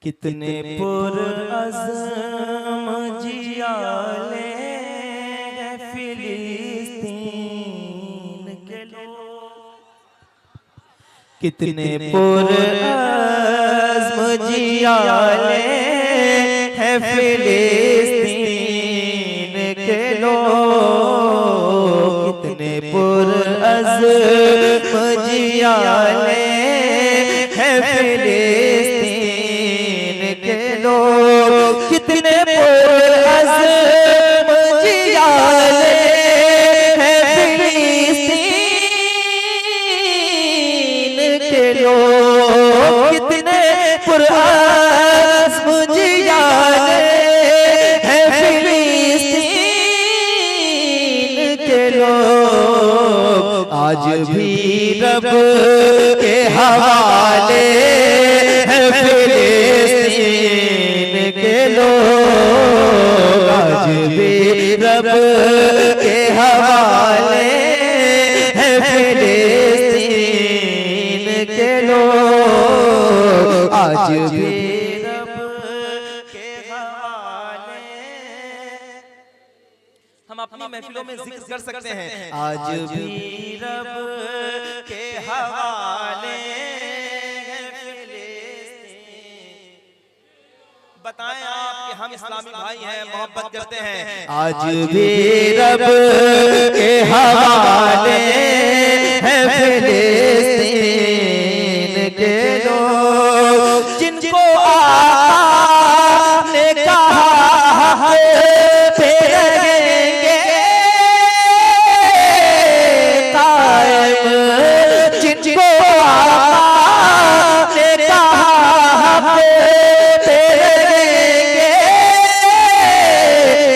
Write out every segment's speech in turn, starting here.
कितने पुरअज़्म जियाले हैं फिलिस्तीन के लोग, कितने पुरअज़्म जियाले हैं फिलिस्तीन के लोग, कितने पुरअज़्म जियाले हैं फिलिस्तीन के लोग, कितने पुरअज़्म जियाले हैं फिलिस्तीन के लोग, कितने पुरअज़्म जियाले हैं फिलिस्तीन के लोग, आज भी रब के हवाले हैं फिलिस्तीन के लोग, आज भी रब के हवाले हैं फिलिस्तीन के लोग, आज भी रब के हवाले। हम अपनी महफिलों में जिक्र कर सकते हैं, आज भी रब के हवाले हैं फिलिस्तीन। बताएं आप कि हम इस्लामी भाई हैं, मोहब्बत करते हैं, आज भी रब के हवाले हैं फिलिस्तीन के लोग, जिनको आपने कहा पे रहेंगे कायम, जिनको आपने कहा पे रहेंगे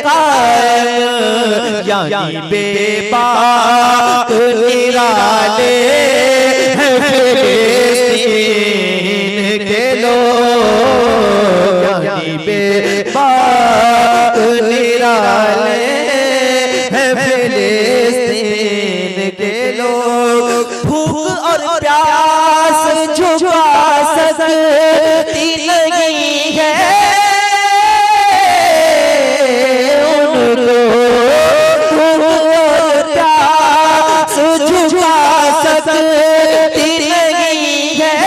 कायम, यानी बेबाक निराले हैं फिलिस्तीन के लोग, यानी बेबाक निराले हैं फिलिस्तीन के लोग, भूख और प्यास झुका सकती नहीं है उनको, भूख और प्यास झुका सकती नहीं है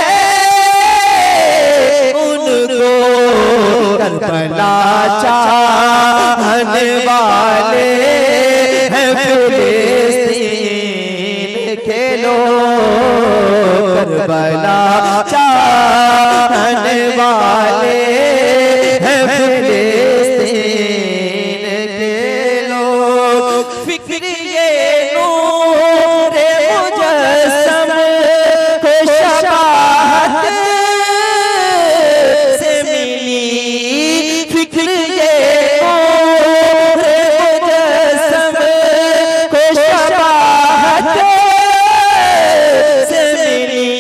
उनको, करबला चाहने वाले हैं फिलिस्तीन के लोग, करबला चाहने वाले हैं फिलिस्तीन के लोग, फिक्र ये नूरे मुजस्सम को शबाहत से मिली, फिक्र ये नूरे मुजस्सम को शबाहत से मिली,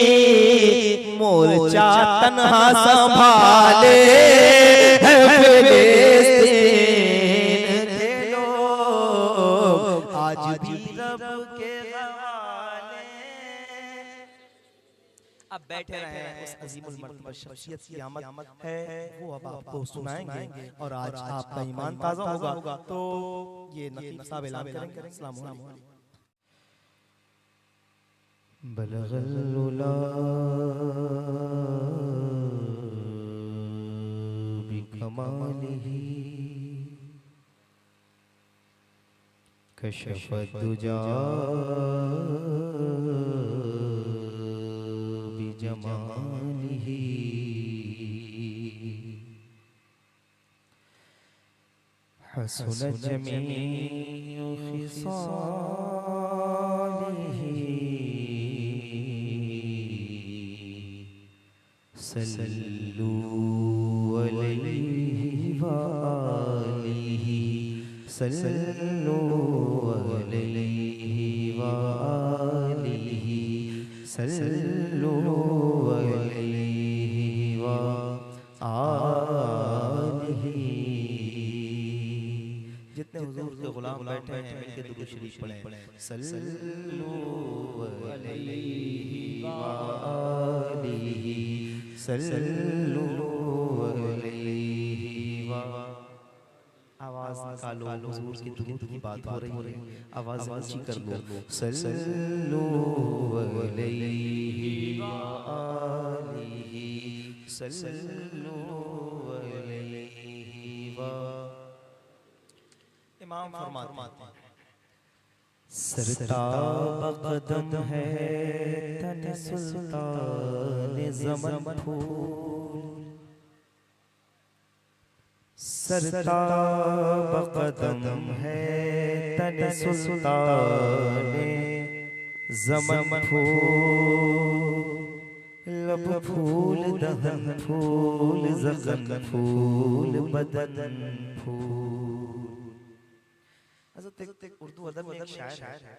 मोर्चा तन्हा संभाले हैं फिलिस्तीन के लोग, आज भी रब के हवाले। अब बैठे रहे उस अजीमुल मर्तबा शख्सियत की आमद है, वो अब आपको सुनाएंगे और आज आपका ईमान ताज़ा होगा। तो ये नकीब साहब ऐलान करेंगे। अस्सलाम वालेकुम। बलगल उला बिकमालिही कशफत दुजा बिजमालिही, हसनत जमीउ खिसालिही, सल्लू अलैहि व आलिही, सल्लू अलैहि व आलिही, सल्लू अलैहि व आलिही। जितने हुजूर के गुलाम बैठे हैं मिलके दुरूद शरीफ पढ़ें, सल्लू अलैहि व आलिही, सल्लू निकालो, हुजूर की दुरूद की बात हो रही है, आवाज ऊंची कर लो। सल्लल्लाहु अलैहि व आलिहि सल्लल्लाहु अलैहि व। इमाम फरमाते हैं सरताब कदम है तन सुल्तान ज़मन फूल, सरताब कदम है तन सुल्तान ज़मन फूल, लब फूल दहन फूल ज़गन फूल बदन फूल। उर्दू अदब में एक शायर है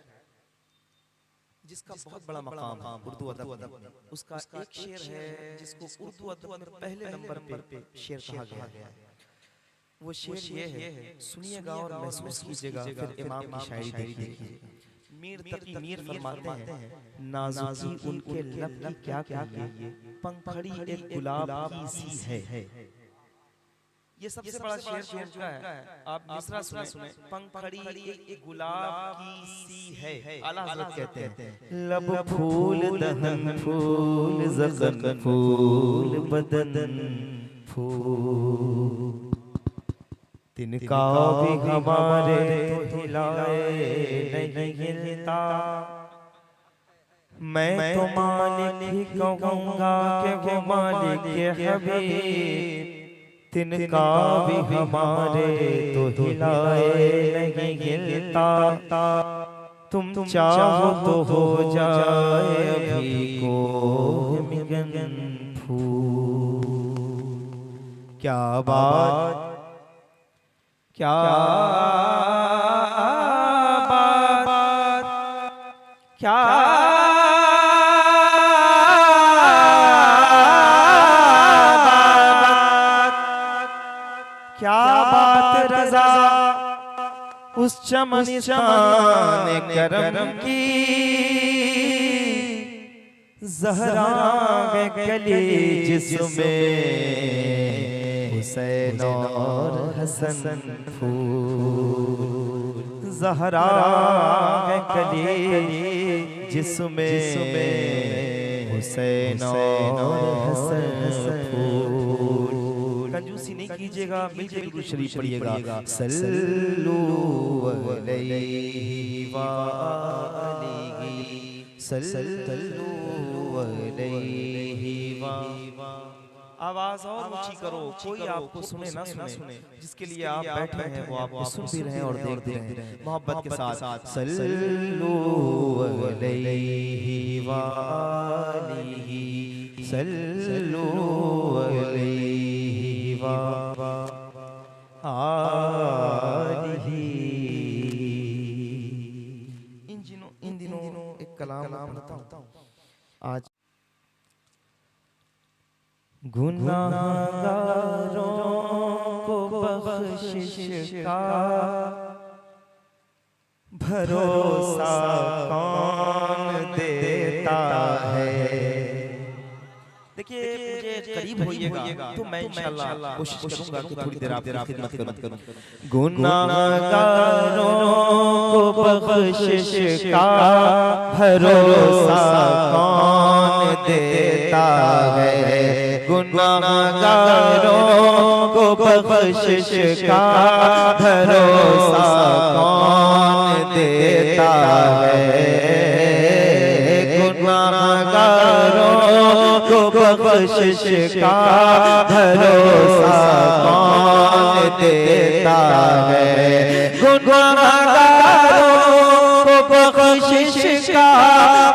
जिसका बहुत बड़ा मकाम है उर्दू अदब में। उसका एक शेर है जिसको उर्दू अदब में पहले नंबर पे शेर कहा गया है। वो शेर ये है, सुनिएगा और महसूस कीजिएगा, फिर इमाम की शायरी देखिए। मीर तकी मीर फरमाते हैं नाज़ुकी उनके लब की क्या कहिए, पंखड़ी एक गुलाब की सी है। ये सबसे बड़ा शेर जो उनका है, आप मिसरा सुने। पंखड़ी एक गुलाब की सी है, आला हज़रत कहते हैं लब फूल दहन फूल ज़गन फूल बदन फूल, तिनका भी हमारे तो हिलाए नहीं हिलता। मैं तो मालिक ही कहूँगा कि वो मालिक के हबीब, तिनका भी हमारे तो हिलाए नहीं हिलता। तुम चाहो तो हो जाए अभी को मिगन फूल। क्या बात क्या बात क्या क्या बात रज़ा उस चमनिस्तान करम की, ज़हरा कली जिसमें हुसैन और हसन फूल, ज़हरा कली जिसमें हुसैन और हसन फूल। कंजूसी नहीं कीजिएगा, मिलके दुरूद शरीफ पढ़िएगा। सल्लल्लाहु अलैहि व आलिहि सल्लल्लाहु अलैहि व। आवाज और ऊंची करो, कोई आपको सुने ना सुने, जिसके लिए आप बैठे हैं वो आपको सुन भी रहे हैं और देख भी रहे हैं मोहब्बत के साथ। सल्लल्लाहु अलैहि व आलिहि सल्लल्लाहु अलैहि व आलिहि। इन दिनों एक कलाम बताऊं आज। गुनाहगारों को बख्शिश का भरोसा कौन देता है। देखिए मुझे करीब होइएगा तो मैं इंशाअल्लाह कोशिश करूंगा कि थोड़ी देर आपकी खिदमत करूं। गुनाहगारों को बख्शिश का भरोसा कौन देता है, गुनाहगारों को बख्शिश का भरोसा कौन देता है, गुनाहगारों को बख्शिश का भरोसा कौन देता है, गुनाहगारों को बख्शिश का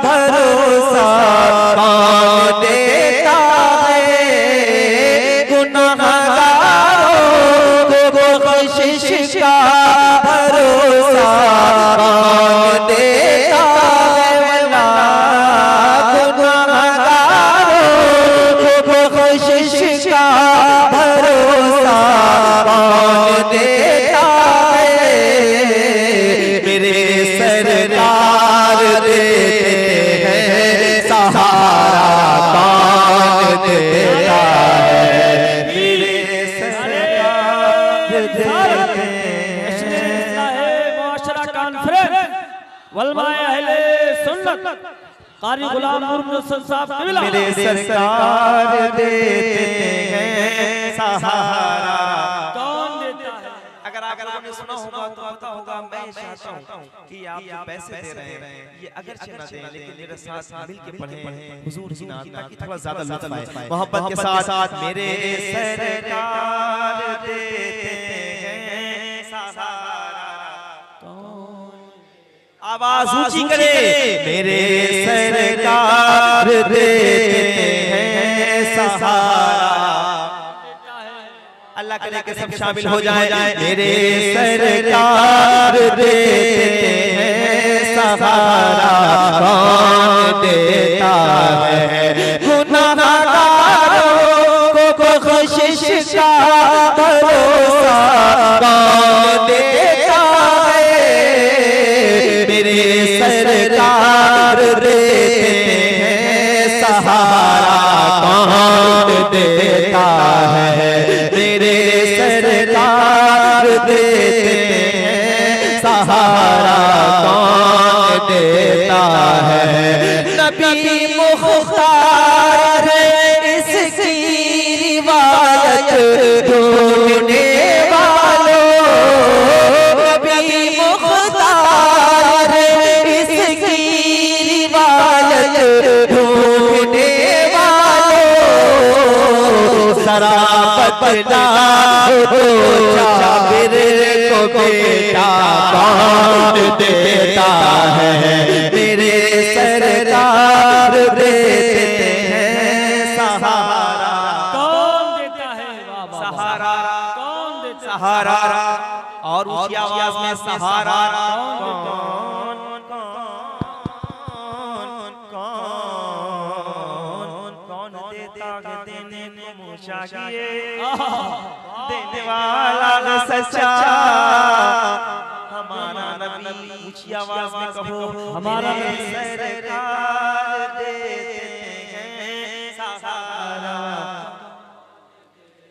भरोसा कौन देता है, गुनाहगारों को बख्शिश का भरोसा कौन देता है, गुनाहगारों को बख्शिश का भरोसा कौन देता है। मेरे सरकार देते हैं सहारा वलमाए अहले सुन्नत कारी गुलाम नूर मुहसिन साहब क़िबला मेरे सरकार देते हैं सहारा। कौन देता है? अगर आपने सुना होगा तो पता होगा, मैं चाहता हूँ कि आप जो पैसे दे रहे हैं ये अगरचे ना दें, लेकिन मेरे साथ मिल के पढ़ें हुजूर की नात, ताकि थोड़ा ज्यादा लुत्फ आए। मोहब्बत के साथ मेरे सरकार देते हैं सहारा। आवाज ऊंची करे, मेरे सरकार देते हैं सहारा। अल्लाह करे कि सब शामिल हो जाए। मेरे सरकार देते हैं सहारा। कौन देता है गुनाहगारों को बख्शिश का भरोसा? कौन देता है? मेरे सरकार देते हैं सहारा। कौन देता है? मेरे सरकार देते हैं सहारा। कौन देता है? नबी मुख्तार इसकी रिवायत ढूंढने वालों, नबी मुख्तार इसकी रिवायत ढूंढने वालों, जरा बतलाओ तो जाबिर को बेटा कौन देता है? मेरे सरकार देते हैं सहारा। कौन देता है? सहारा कौन देता है? सहारा और ऊंची आवाज में सहारा। कौन देता है? देने को मुशाकिए देने वाला सच्चा हमारा नबी। ऊंची आवाज में कहो, हमारा नबी सरकार देते हैं सहारा।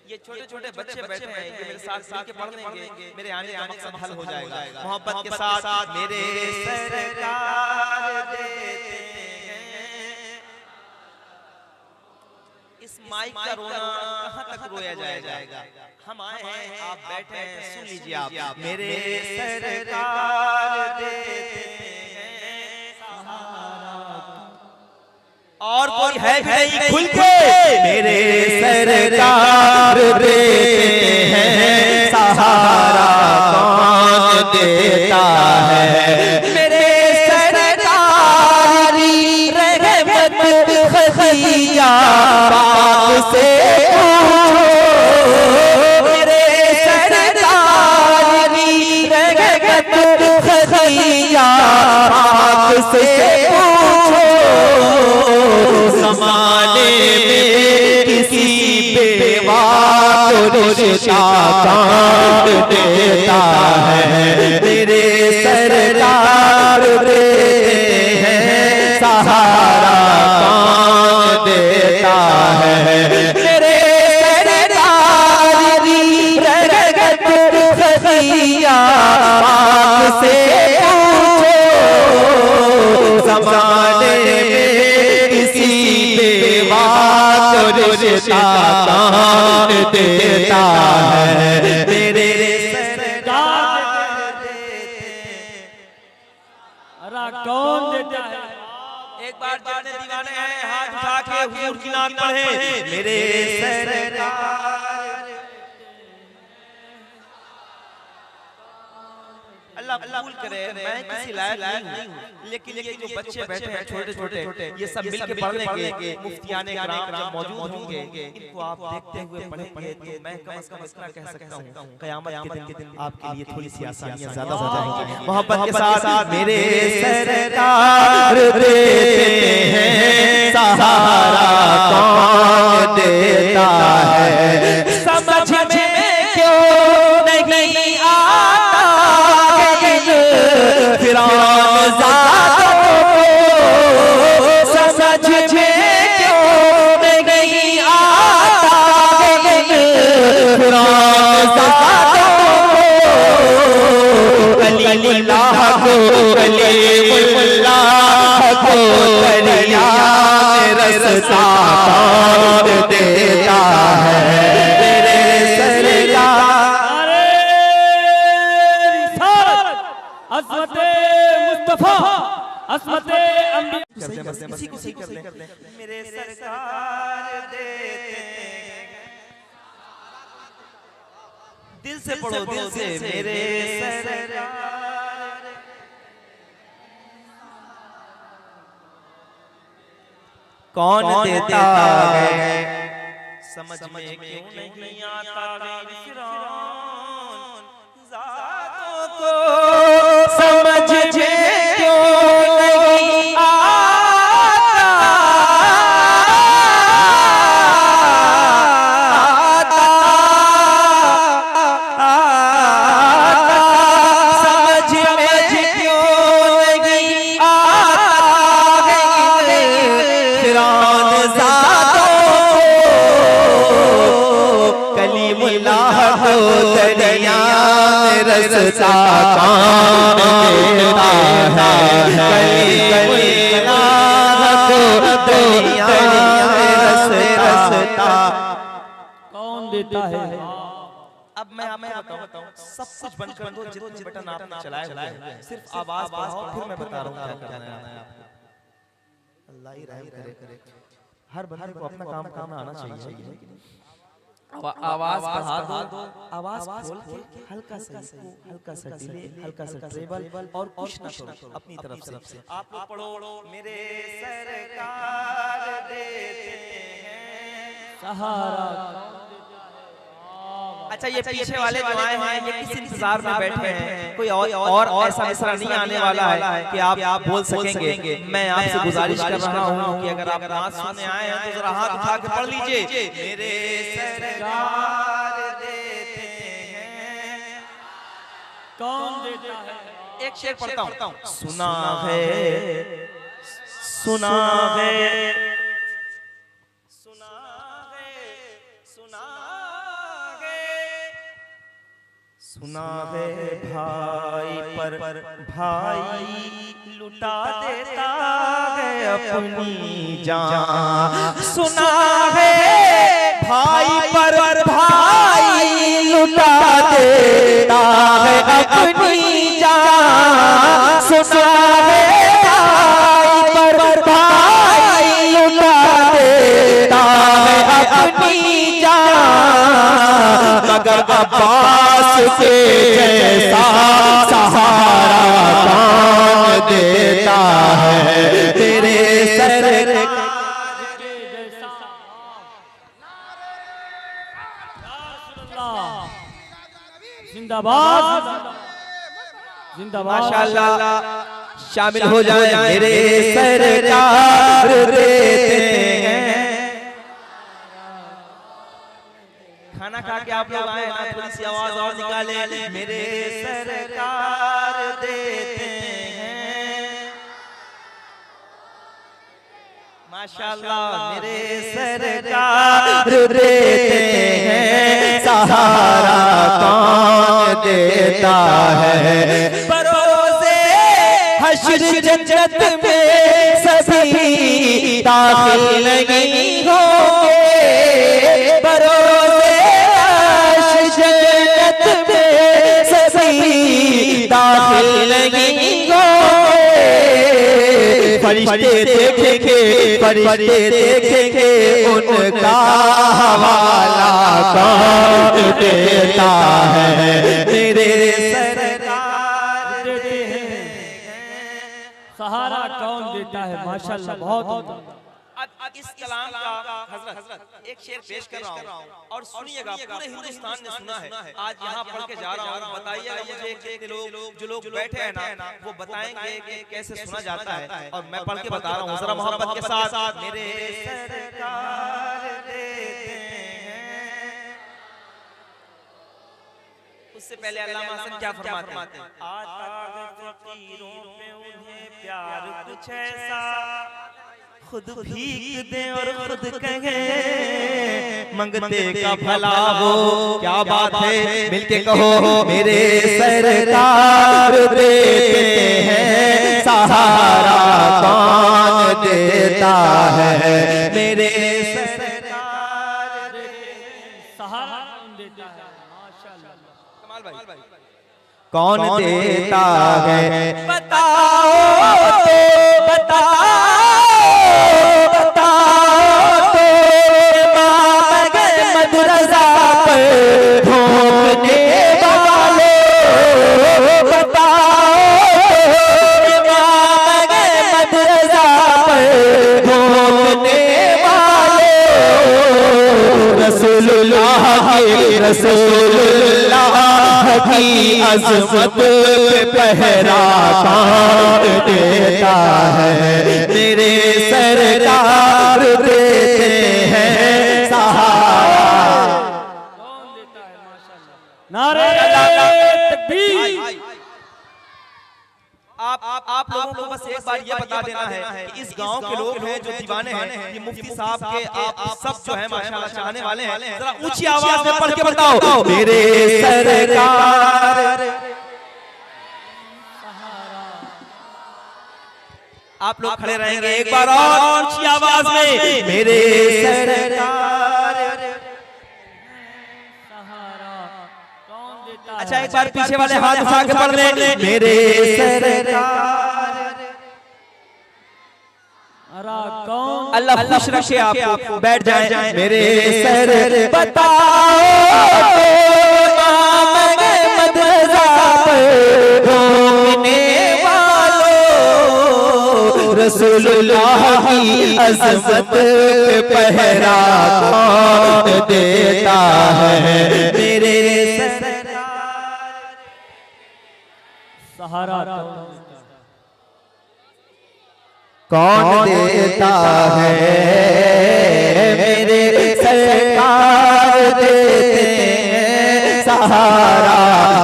ये छोटे छोटे बच्चे बैठे हैं, ये मेरे साथ मिलके पढ़ लेंगे, मेरे आने का मकसद हल हो जाएगा। मोहब्बत के साथ मेरे सरकार देते हैं। इस माइक का रोना कहाँ तक रोया जाएगा? हम आए हैं, आप बैठे हैं, सुन लीजिए आप। मेरे सरकार देते हैं सहारा। और कोई है भी नहीं, खुल के मेरे सरकार देते हैं सहारा। कौन देता है? मेरे सरकारी रहमत खफिया पाक से पूछो, मेरे सरकारी रहमत खफिया पाक से पूछो। ज़माने में किसी बेवा को रिश्ता कौन देता है? मेरे सरकार देते हैं सहारा। कौन देता है? मेरे सरकारी रहमत खफिया पाक से पूछो। ज़माने में किसी बेवा को रिश्ता कौन देता है? मेरे सरकार देते हैं। अरे कौन देता है? एक बार जितने दीवाने हैं हाथ उठा के हुजूर की नात पढ़े। मेरे सरकार अल्लाह कबूल करे। मैं किसी लायक नहीं हूँ, लेकिन ये जो बच्चे बैठे हैं छोटे छोटे, ये सब मिलके पढ़ लेंगे। मुफ्तियाने किराम जब मौजूद होंगे, इनको आप देखते हुए पढ़ेंगे तो मैं कम से कम इतना कह सकता हूँ, क़यामत के दिन आपके लिए थोड़ी सी आसानियां ज्यादा हो जाएंगी। मोहब्बत के साथ मेरे सरकार देते हैं सहारा। कौन देता है? समझ में क्यों नहीं आता फिरौन ज़ादों को? समझ में क्यों नहीं आता फिरौन ज़ादों को? कलीमुल्लाह को कलीमुल्लाह असमते अंबिया करते हैं, बस इसी को सही करते हैं। मेरे सरकार देते हैं, दिल से पढ़ो, दिल से। मेरे सरकार कौन देता है, समझ में क्यों नहीं आता फिरौन ज़ातों को, समझ में क्यों नहीं आता, समझ में क्यों नहीं आता फिरौन ज़ातों को, कलीमुल्लाह को दरिया में रस्ता कौन देता है, कलीमुल्लाह को दरिया में रस्ता कौन देता है। अब मैं आपको बताऊं, सब कुछ बंद कर दो, जितने बटन आपने चलाए हुए हैं, सिर्फ आवाज बढ़ाओ, फिर मैं बता रहा हूँ क्या करना है आपको। अल्लाह ही रहम करे। हर बंदे को अपना काम आना चाहिए। आवाज बढ़ा दो, आवाज खोल के हल्का सा डिले, हल्का सा ट्रेबल, और कुछ ना करो अपनी तरफ से। आप लोग पढ़ो, मेरे सरकार देते हैं सहारा। अच्छा, ये पीछे वाले जो आए हैं ये किस इंतजार में बैठे हैं, कोई और ऐसा मिसरा नहीं आने वाला है कि आप बोल सकेंगे। मैं आपसे गुजारिश कर रहा हूँ कि अगर आप नात सुनने आए हैं तो जरा हाथ उठा के पढ़ लीजिए। मेरे सरकार देते हैं, कौन देता है। एक शेर पढ़ता हूँ। सुना है, सुना है, सुना है भाई पर भाई लुटा देता है अपनी जान, सुना है भाई पर भाई लुटा देता है अपनी जान, सुना है भाई पर भाई लुटा देता है अपनी जान, मगर अब्बास के जैसा सहारा कौन देता है, तेरे सरकार के जैसा। जिंदाबाद जिंदाबाद। माशाअल्लाह, शामिल हो जाए। मेरे सरकार देते हैं। खाना खा के आप लोग आए ना, थोड़ी सी आवाज और निकाले। मेरे सरकार देते हैं, माशाअल्लाह। मेरे सरकार देते हैं, सहारा कौन देता है, बरोज़े हश्र जन्नत में सभी दाखिल नहीं होंगे, बरोज़े जन्नत में सभी दाखिल नहीं होंगे, फरिश्ते देखेंगे उनका हवाला कौन देता है, मेरे सरकार देते हैं, सहारा कौन देता है। माशाअल्लाह, बहुत। अब इस कलाम का हजरत एक शेर पेश कर रहा हूँ और सुनिएगा, पूरे हिंदुस्तान ने सुना है। आज यहाँ पढ़ के जा रहा हूँ, बताइएगा मुझे कि जो लोग बैठे हैं ना, वो बताएंगे कि कैसे सुना जाता है, और मैं पढ़ के बता रहा हूँ जरा मोहब्बत के साथ। मेरे सरकार देते हैं, उससे पहले अल्लामा हसन क्या फरमाते हैं, आता है फकीरों पे उन्हें प्यार कुछ ऐसा, खुद भीख दे और खुद कहे मंगते का भला हो। क्या बात है, मिलके कहो। मेरे सरकार देते हैं, सहारा कौन देता है, मेरे सरकार सहारा कौन देता है। माशाअल्लाह, कमाल भाई, कौन देता है बताओ तो बताओ तो इमाम रज़ा पर भोंकने वाले बताओ इमाम रज़ा पर भोंकने वाले रसूलुल्लाह की अज़मत पहरा कौन देता है मेरे सरकार देते हैं सहारा। कौन देता है माशाअल्लाह। नारे तकबीर। आप लोगों को बस एक बार ये बता देना है कि इस गांव के लोग हैं जो दीवाने हैं, ये मुफ्ती साहब के आप सब जो है माशाल्लाह चाहने वाले हैं, जरा ऊंची आवाज में पढ़ के बताओ मेरे सरकार। आप लोग खड़े रहेंगे एक बार और ऊंची आवाज में मेरे सरकार। अच्छा एक बार पीछे वाले हाथ उठा के पढ़ लें मेरे सरकार। अल्लाह खुश रखे आपको, बैठ जाएं मेरे सर बताओ इमाम रज़ा पर भोंकने वालों रसूलुल्लाह की अज़मत पहरा कौन देता है मेरे सहारा कौन देता है मेरे सरकार देते हैं सहारा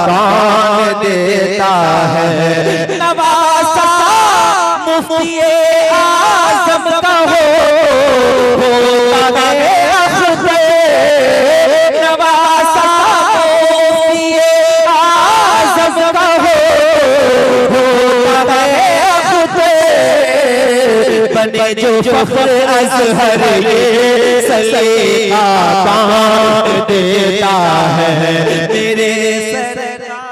कौन देता है नवासा मुफ्ती आज़म का हो नवासा मुफ्ती आज़म का हो बने जो फख्र अज़हर ये सलीका कौन देता है मेरे सरकार।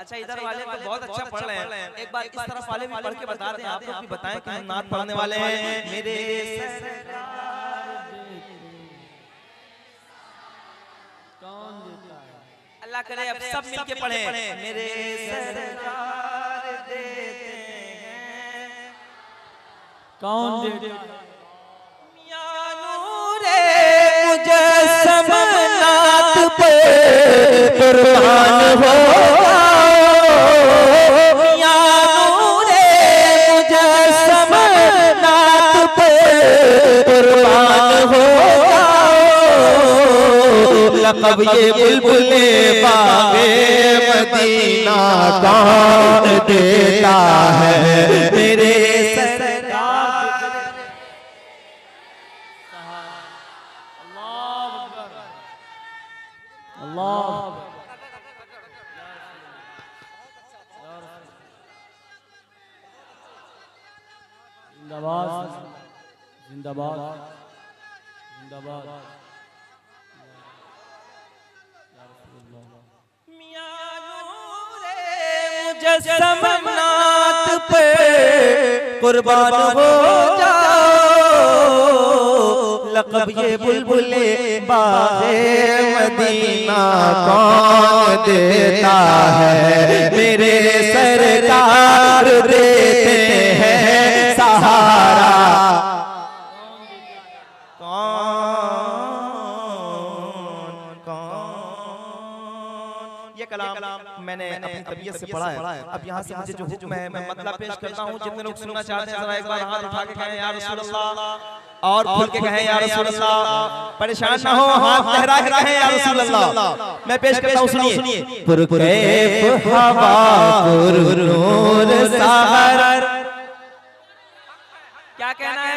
अच्छा इधर वाले तो बहुत अच्छा पढ़ रहे हैं, एक बार इस तरफ वाले भी पढ़ के बता दें, आप लोग भी बताएं कि हम नात पढ़ने वाले हैं मेरे अल्लाह करे अब सब मिलके पढ़े मेरे सरकार देते हैं कौन देता है मियां नूरे मुजस्सम नात पे कुर्बान हो मियां नूरे मुजस्सम नात पे कुर्बान हो लक़ब ये बुलबुले बागे मदीना कौन देता है मेरे सरकार। अल्लाह जिंदाबाद जिंदाबाद जिंदाबाद। मुजस्सम नात पे कुर्बान हो जाओ लक़ब ये बुलबुले बागे मदीना कौन देता है मेरे सरकार देते हैं सहारा ये कलाम मैंने अपनी तबीयत से पढ़ा है। अब यहाँ से मुझे जो हुक्म है मैं मतलब पेश करता हूँ, जितने लोग सुनना चाहते हैं जरा एक बार हाथ उठा के कहें या रसूल अल्लाह और खुल के कहें या रसूल अल्लाह, परेशान ना हो, हाथ लहरा के कहें या रसूल अल्लाह। मैं पेश करता हूँ, सुनिए। पुरकैफ हवा पुरनूर सहर, क्या कहना है,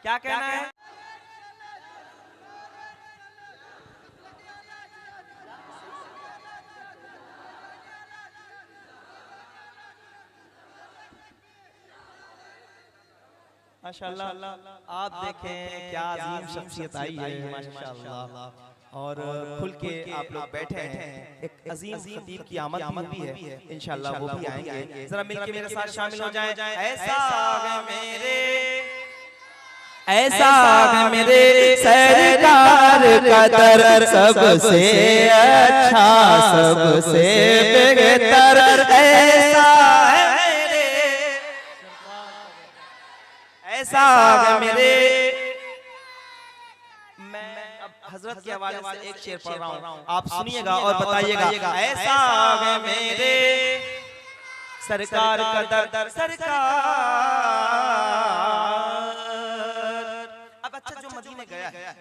क्या कहना है? माशाल्लाह आप देखें क्या अजीम शख्सियत आई है माशाल्लाह। और खुल के आप लोग बैठे हैं, एक अजीम खतीब की आमद भी है, इंशाल्लाह वो भी आएंगे। जरा मिलके मेरे साथ शामिल हो जाएं। ऐसा है मेरे, ऐसा है मेरे सरकार का दर, सबसे अच्छा सबसे बेहतर। ऐसा है मेरे, ऐसा है मेरे। मैं अब हजरत के हवाले से एक शेर पढ़ रहा हूँ, आप सुनिएगा और बताइएगा। ऐसा है मेरे सरकार का दर, सरकार। अब अच्छा जो मदीने गया है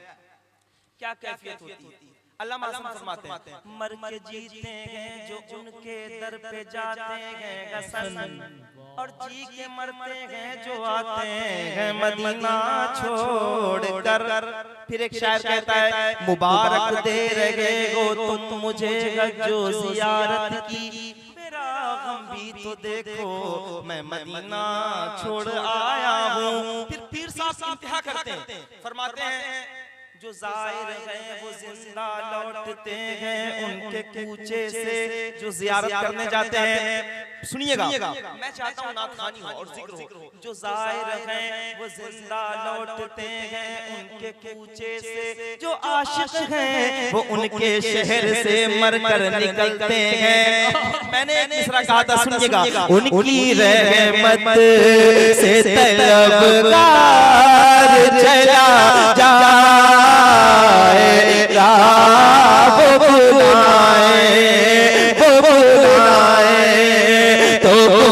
क्या कैफियत होती है? अल्लामा आज़म फरमाते हैं, मर के जीते हैं जो उनके दर पे जाते हैं गसन, और जी के मरते हैं जो आते हैं मदीना छोड़ कर। फिर एक शायर कहता है, मुबारक दे रहे हो तुम मुझे जो जियारत की, मेरा गम भी तो देखो मैं मदीना छोड़ आया हूँ। फिर पीर साहब इंतहा करते हैं, फरमाते हैं जो जाहिर हैं वो जिंदा लौटते हैं उनके कूचे से, जो जियारत करने जाते हैं। सुनिएगा, मैं चाहता हूँ नात खानी हो और जिक्र हो। जो जाहिर हैं वो जिंदा लौटते हैं उनके कूचे से, जो आशिक हैं वो उनके शहर से मरकर निकलते हैं। मैंने एक मिसरा कहा था, सुनिएगा। उनकी रहमत से तलबगार चला जाएगा, वो बुलाए तो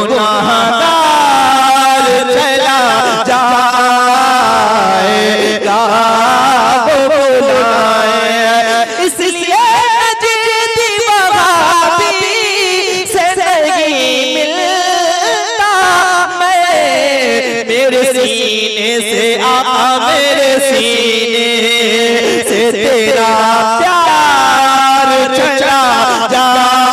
गुनाहगार चला जाएगा, वो बुलाए। इसलिए जीती वहाबी से नहीं मिलता मैं, मेरे सीने से मेरे सीने से तेरा प्यार चला जाएगा,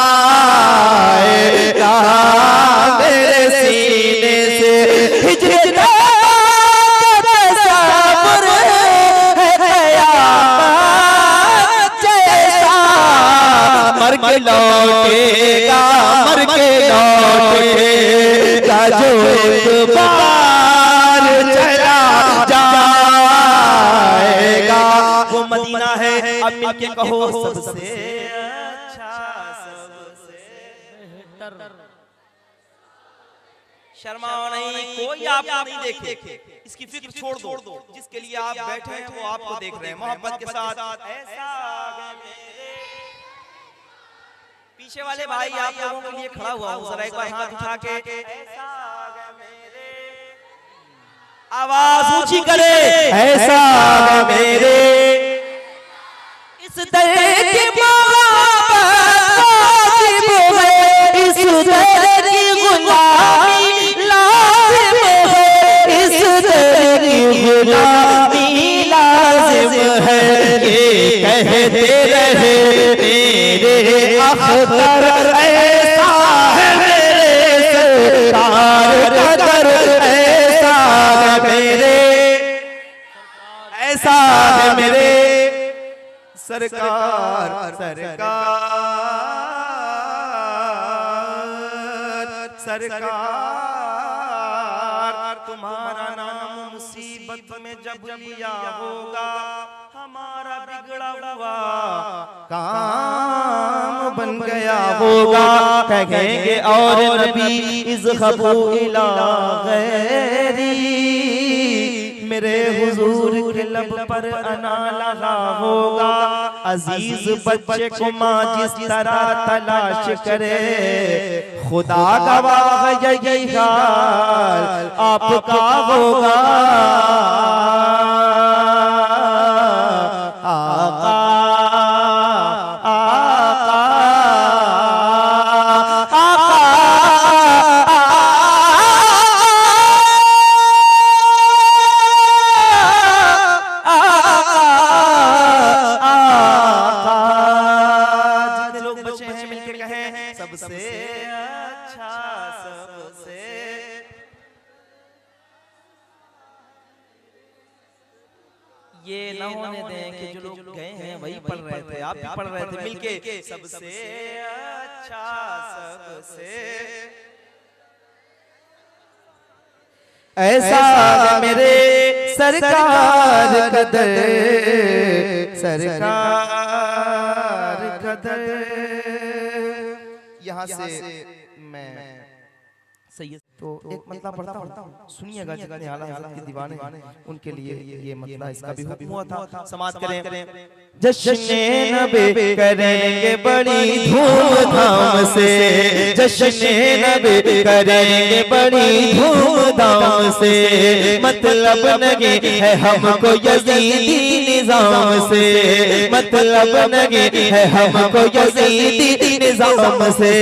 मेरे सीने से हिजरत का तस्वुर है क़यामत जैसा, मर के लौटेगा, मर के लौटेगा जो एक बार चला जाएगा, वो मदीना है। अब मिलके कहो सबसे अच्छा सबसे बेहतर। शर्माओ नहीं, कोई आपको नहीं देखे, इसकी फिक्र छोड़ दो। जिसके लिए आप बैठे हैं वो आपको देख रहे हैं मोहब्बत के साथ। ऐसा पीछे वाले भाई आप लोगों के लिए खड़ा हुआ हूँ, जरा एक बार हाथ उठा के आवाज ऊंची करे। ऐसा मेरे इस दर की मोहब्बत वाजिब है, इस दर की गुलामी लाजिम है, इस दर की गुलामी लाजिम है। ये कहते रहे मेरे अख्तर, ऐसा है मेरे सरकार का दर, ऐसा है मेरे, ऐसा है मेरे सरकार, सरकार, सरकार। तुम्हारा नाम मुसीबत में जब लिया होगा, हमारा बिगड़ा हुआ काम बन गया होगा। कहेंगे और नबी इज़हबू इला गैरी, मेरे हुजूर के लब पर अना लगा होगा। अजीज बच्चे को माँ जिस तरह तलाश करे, खुदा गवाह यही हाल आपका होगा। आका सबसे अच्छा सबसे ये न होने दें कि जो लोग गए हैं वही पढ़ रहे थे, आप भी पढ़ रहे थे मिलके। सबसे अच्छा सबसे ऐसा मेरे सरकार कदर, सरकार कदर। यहाँ से मैं सैयद तो एक मतला पढ़ता हूँ, सुनिएगा। जितने आला हज़रत के दीवाने उनके लिए ये मतला इसका भी हुक्म हुआ था। समाज करें। जश्ने नबी करेंगे बड़ी धूमधाम से, जश्ने नबी करेंगे बड़ी धूमधाम से। मतलब नहीं है हमको यजीदी निजाम से, मतलब नहीं है हमको यजीदी निजाम से।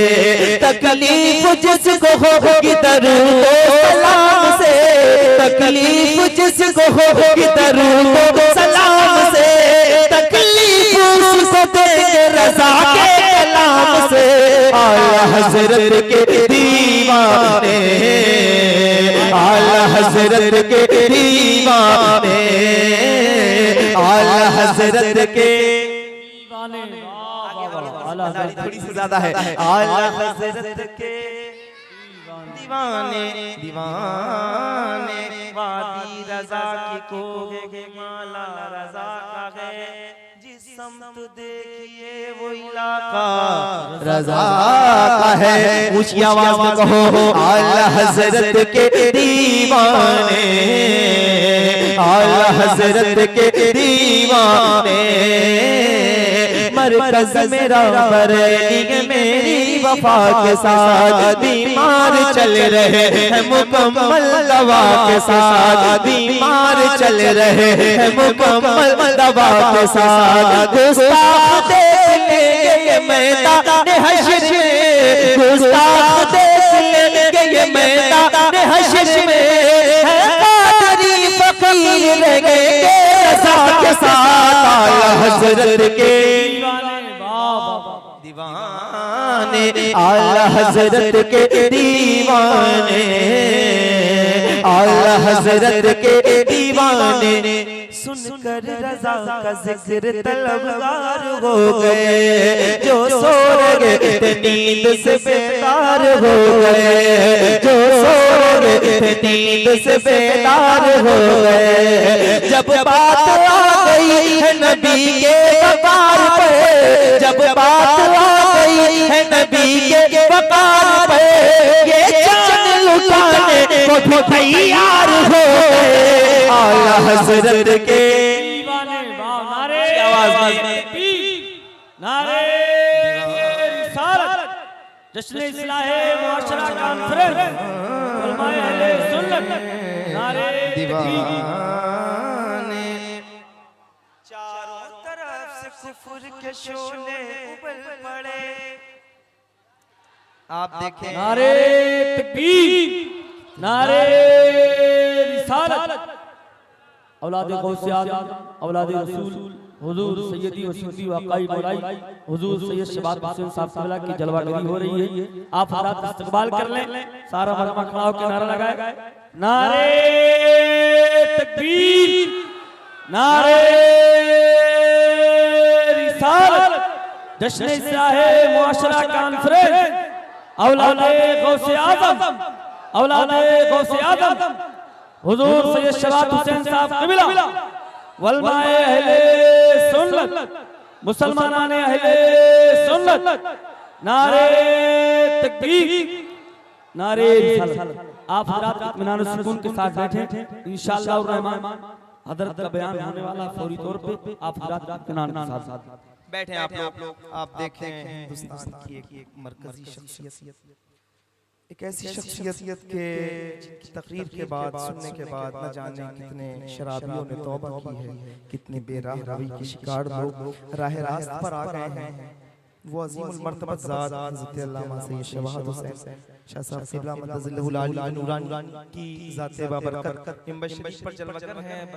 तकलीफ जिसको होगी दरूद सलाम से, तकलीफ जिसको होगी दरूद सलाम से। तकलीफ उसको देंगे रज़ा के कलाम से। आला हज़रत के दीवाने, आला हज़रत के दीवाने, आला हज़रत के दीवाने। थोड़ी सी ज्यादा है। आला हज़रत के दीवाने, दीवाने वादी रज़ा की कोगे माला रज़ा का है। जिस समत देखिए वो इलाका रज़ा का है। ऊंची आवाज में कहो आला हज़रत के दीवाने, आला हज़रत के दीवाने। मरकज़ मेरा बरेली मेरी वफा के साथ, बीमार चल रहे हैं मुकम्मल दवा के साथ, बीमार चल रहे हैं मुकम्मल दवा के साथ। गुस्ताख देख लेंगे मैदान हश्र में, गुस्ताख देख लेंगे ये मैदान हश्र में। कादरी फकीर रहेंगे रज़ा के साथ। आला हज़रत के दीवाने, आला हज़रत के दीवाने, आला हज़रत के दीवाने। सुनकर रज़ा का जिक्र तलबगार हो गए, जो सो रहे थे नींद से बेदार हो गए, जो सो रहे थे नींद से बेदार हो गए। जब बात आ गई है नबी के वक़ार पे, जब बात आ गई है नबी के वक़ार पे, ये जान लुटाने को भी तैयार हो गए। आला हज़रत के दीवाने। नारे आवाज में नारे रिसालत, जश्न इस्लाहे मुआशरा कॉन्फ्रेंस, उलमाए अहले सुन्नत। नारे दीवाने। चारों तरफ से कुफ्र के शोले उबल पड़े। आप देखें। नारे तकबीर, नारे रिसालत। औलाद गौसे आज़म, औलाद रसूल हुजूर सैयदी व सिंधी वाक़ई मौलाई हुजूर सैयद शबाब हुसैन साहब क़िबला की जलवागरी हो रही है। आप हज़रात इस्तक़बाल कर लें। सारा मजमा खड़ा होकर नारा लगाए। नारे तकबीर, नारे रिसालत, जश्न इस्लाहे मुआशरा कॉन्फ्रेंस, औलाद गौसे आज़म, औलाद गौसे आज़म हुजूर सैयद शबाब हुसैन साहब क़िबला, वलमाए अहले सुन्नत, मुसलमानान अहले सुन्नत। नारे तकबीर, नारे रिसालत। आप हज़रात इत्मीनान और सुकून के साथ बैठे। इंशाअल्लाह रहमान हज़रत का बयान होने वाला फौरी तौर पे। आप हज़रात इत्मीनान के साथ बैठे। आप लोग आप देखें हिंदुस्तान की एक मरकजी शख्सियत, एक ऐसी शख्सियत के तकरीर के बाद सुनने के बाद न जाने कितने शराबियों ने तौबा की है, कितने बेराह रवि के शिकार लोग राह रास्त पर आ गए हैं। वो अज़ीमुल मर्तबत ज़ात हज़रत अल्लामा सैयद शबाब हुसैन शाह साहब क़िबला मदज़िल्लहुल आली नूरानी की ज़ात बाबरकत मिंबर शरीफ पर जलवागर हैं।